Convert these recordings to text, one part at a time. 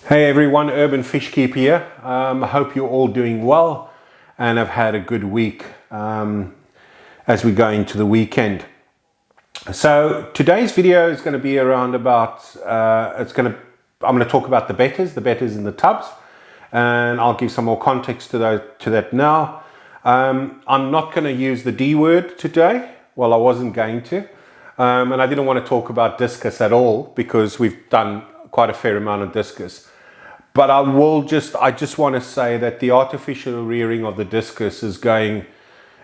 Hey everyone, Urban Fish Keeper here. I hope you're all doing well and have had a good week as we go into the weekend. So today's video is going to be around about, I'm going to talk about the Bettas in the tubs, and I'll give some more context to that now. I'm not going to use the D word today. Well, I wasn't going to. And I didn't want to talk about discus at all because we've done quite a fair amount of discus. But I just want to say that the artificial rearing of the discus is going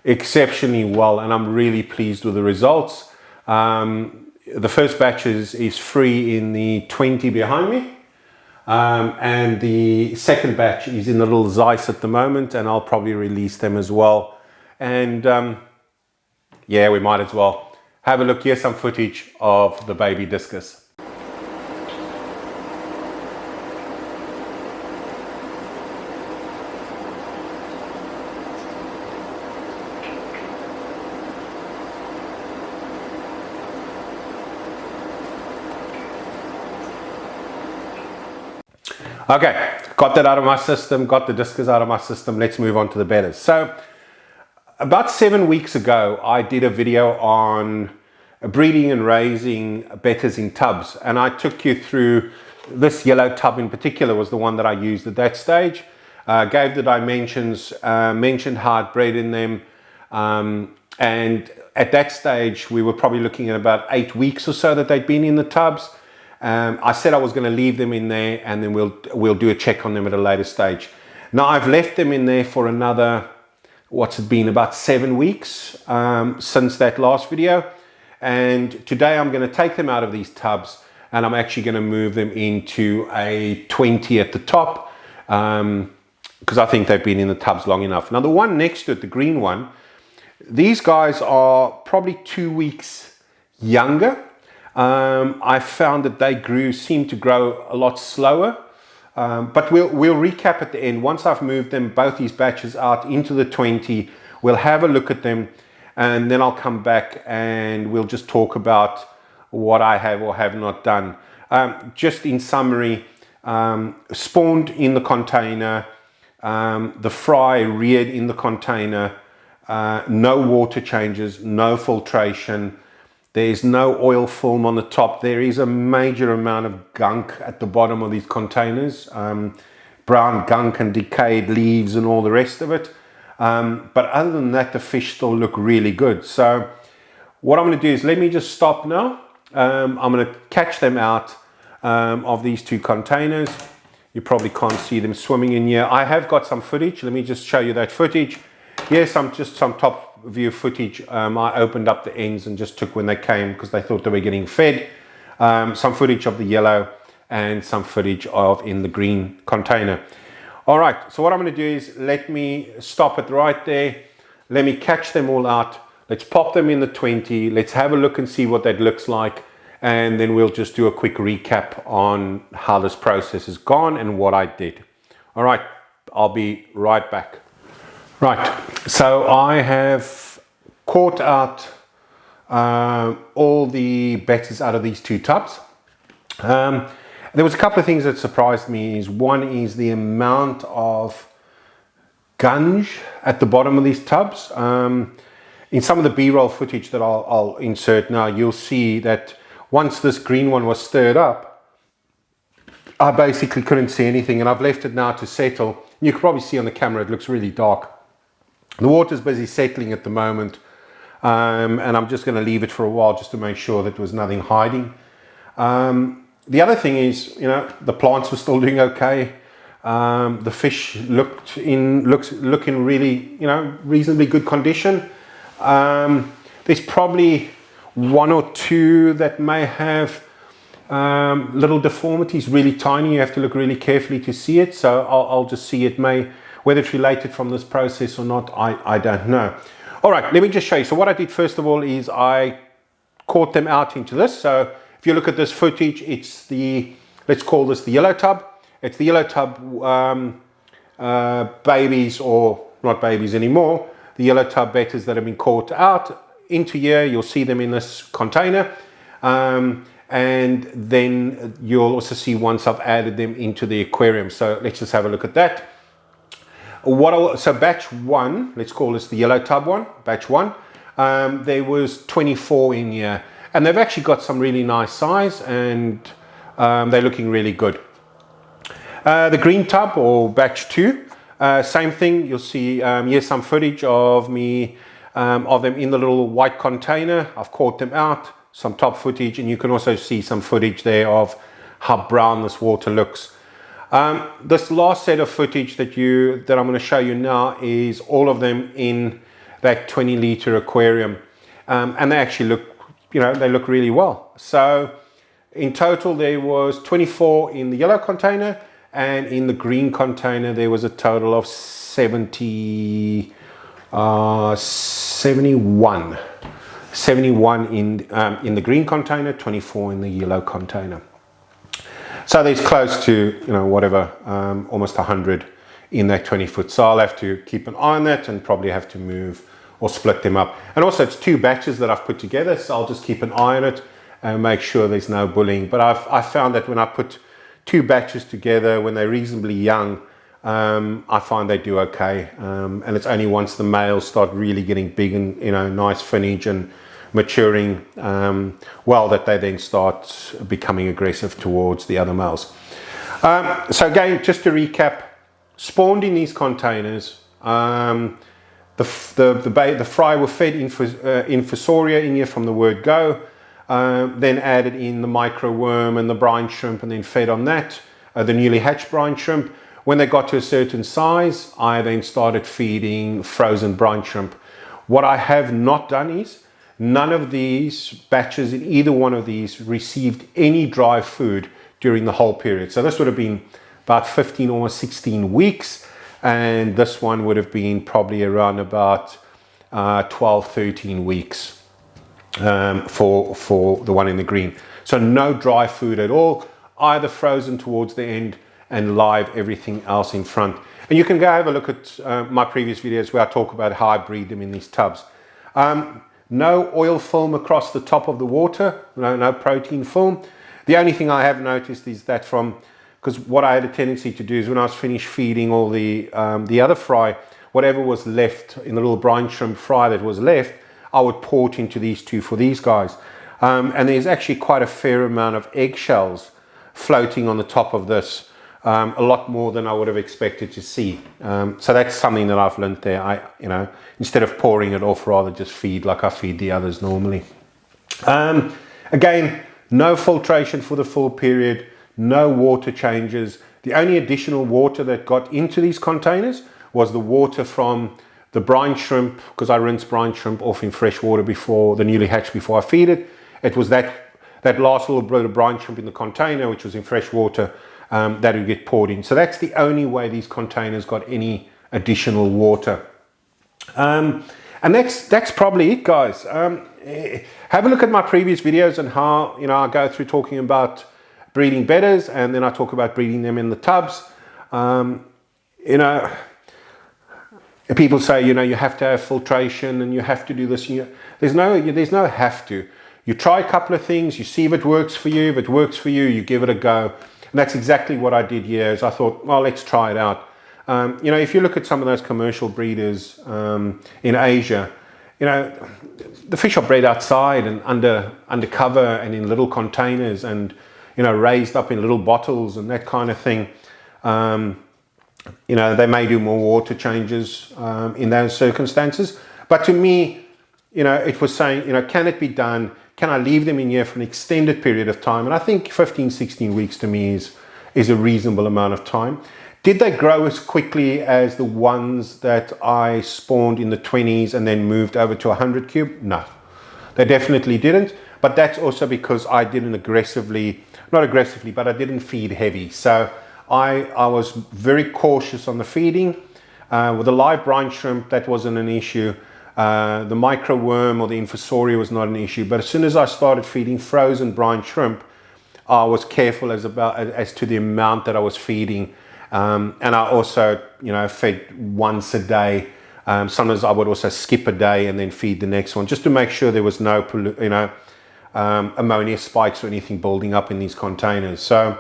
exceptionally well, and I'm really pleased with the results. The first batch is free in the 20 behind me, and the second batch is in the little Zeiss at the moment, and I'll probably release them as well. And yeah, we might as well have a look. Here's some footage of the baby discus. Okay, got that out of my system, got the discus out of my system. Let's move on to the Bettas. So about 7 weeks ago, I did a video on breeding and raising Bettas in tubs. And I took you through this yellow tub in particular was the one that I used at that stage. Gave the dimensions, mentioned how I'd bred in them. And at that stage, we were probably looking at about 8 weeks or so that they'd been in the tubs. I said I was going to leave them in there, and then we'll do a check on them at a later stage. Now I've left them in there for another, what's it been, about 7 weeks since that last video. And today I'm going to take them out of these tubs, and I'm actually going to move them into a 20 at the top because I think they've been in the tubs long enough. Now the one next to it, the green one, these guys are probably 2 weeks younger. I found that they seem to grow a lot slower, but we'll recap at the end. Once I've moved them, both these batches out into the 20, we'll have a look at them, and then I'll come back and we'll just talk about what I have or have not done. Just in summary, spawned in the container, the fry reared in the container, no water changes, no filtration. There's no oil film on the top. There is a major amount of gunk at the bottom of these containers. Brown gunk and decayed leaves and all the rest of it. But other than that, the fish still look really good. So what I'm going to do is let me just stop now. I'm going to catch them out of these two containers. You probably can't see them swimming in here. I have got some footage. Let me just show you that footage. Yes, just some top view footage. I opened up the ends and just took when they came because they thought they were getting fed. Some footage of the yellow and some footage of in the green container. All right, so what I'm going to do is let me stop it right there. Let me catch them all out. Let's pop them in the 20. Let's have a look and see what that looks like. And then we'll just do a quick recap on how this process has gone and what I did. All right, I'll be right back. Right, so I have caught out all the Bettas out of these two tubs. There was a couple of things that surprised me. One is the amount of gunge at the bottom of these tubs. In some of the B-roll footage that I'll insert now, you'll see that once this green one was stirred up, I basically couldn't see anything, and I've left it now to settle. You can probably see on the camera it looks really dark. The water's busy settling at the moment, and I'm just going to leave it for a while just to make sure that there was nothing hiding. The other thing is, the plants were still doing okay. The fish look in really, reasonably good condition. There's probably one or two that may have little deformities, really tiny. You have to look really carefully to see it. So I'll just see it whether it's related from this process or not, I don't know. All right, let me just show you. So what I did first of all is I caught them out into this. So if you look at this footage, it's let's call this the yellow tub. It's the yellow tub babies, or not babies anymore, the yellow tub Bettas that have been caught out into here. You'll see them in this container. and then you'll also see once I've added them into the aquarium. So let's just have a look at that. So batch 1, let's call this the yellow tub one, batch 1, there was 24 in here, and they've actually got some really nice size, and they're looking really good. The green tub, or batch 2, same thing. You'll see here's some footage of me of them in the little white container. I've caught them out, some top footage, and you can also see some footage there of how brown this water looks. This last set of footage that I'm going to show you now is all of them in that 20-liter aquarium, and they actually look, they look really well. So in total there was 24 in the yellow container, and in the green container there was a total of 71 in the green container, 24 in the yellow container. So there's close to, whatever, almost 100 in that 20-foot. So I'll have to keep an eye on that and probably have to move or split them up. And also it's 2 batches that I've put together, so I'll just keep an eye on it and make sure there's no bullying. But I found that when I put 2 batches together, when they're reasonably young, I find they do okay. And it's only once the males start really getting big and, nice finnage and maturing that they then start becoming aggressive towards the other males. So again, just to recap, spawned in these containers. The fry were fed infusoria in here from the word go, then added in the micro worm and the brine shrimp, and then fed on that, the newly hatched brine shrimp. When they got to a certain size, I then started feeding frozen brine shrimp. What I have not done is, none of these batches in either one of these received any dry food during the whole period. So this would have been about 15 or 16 weeks, and this one would have been probably around about 12, 13 weeks for the one in the green. So no dry food at all, either frozen towards the end and live everything else in front. And you can go have a look at my previous videos where I talk about how I breed them in these tubs. No oil film across the top of the water, no protein film. The only thing I have noticed is that because what I had a tendency to do is when I was finished feeding all the other fry, whatever was left in the little brine shrimp fry that was left, I would pour it into these 2 for these guys. And there's actually quite a fair amount of eggshells floating on the top of this. A lot more than I would have expected to see. So that's something that I've learned there. Instead of pouring it off, rather just feed like I feed the others normally. Again, no filtration for the full period, no water changes. The only additional water that got into these containers was the water from the brine shrimp, because I rinse brine shrimp off in fresh water before the newly hatched before I feed it. It was that last little bit of brine shrimp in the container, which was in fresh water, that would get poured in. So that's the only way these containers got any additional water. And that's probably it, guys. Have a look at my previous videos and how I go through talking about breeding bettas, and then I talk about breeding them in the tubs. People say you have to have filtration and you have to do this. There's no have to. You try a couple of things, you see if it works for you. If it works for you, you give it a go. And that's exactly what I did here. Is I thought, well, let's try it out. If you look at some of those commercial breeders in Asia, the fish are bred outside and under cover and in little containers and raised up in little bottles and that kind of thing. They may do more water changes in those circumstances. But to me, it was saying, can it be done? Can I leave them in here for an extended period of time? And I think 15, 16 weeks to me is a reasonable amount of time. Did they grow as quickly as the ones that I spawned in the 20s and then moved over to 100 cube? No, they definitely didn't. But that's also because I didn't not aggressively, but I didn't feed heavy. So I was very cautious on the feeding. With the live brine shrimp, that wasn't an issue. The micro worm or the infusoria was not an issue, but as soon as I started feeding frozen brine shrimp, I was careful as to the amount that I was feeding, and I also fed once a day. Sometimes I would also skip a day and then feed the next one, just to make sure there was no ammonia spikes or anything building up in these containers. So,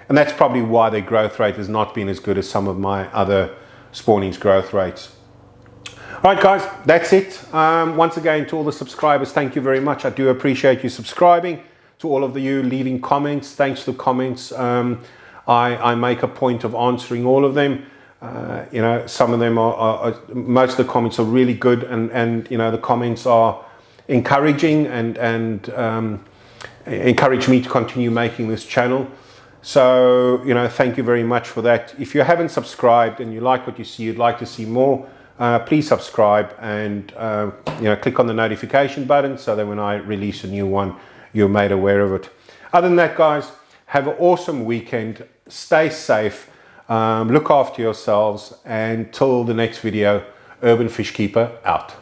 and that's probably why their growth rate has not been as good as some of my other spawnings growth rates. All right, guys, that's it. Once again, to all the subscribers, thank you very much. I do appreciate you subscribing. To all of you leaving comments, thanks for the comments. I make a point of answering all of them. You know, some of them most of the comments are really good, and you know, the comments are encouraging and encourage me to continue making this channel. So, you know, thank you very much for that. If you haven't subscribed and you like what you see, you'd like to see more, please subscribe and you know, click on the notification button so that when I release a new one, you're made aware of it. Other than that, guys, have an awesome weekend. Stay safe. Look after yourselves. And till the next video, Urban Fish Keeper out.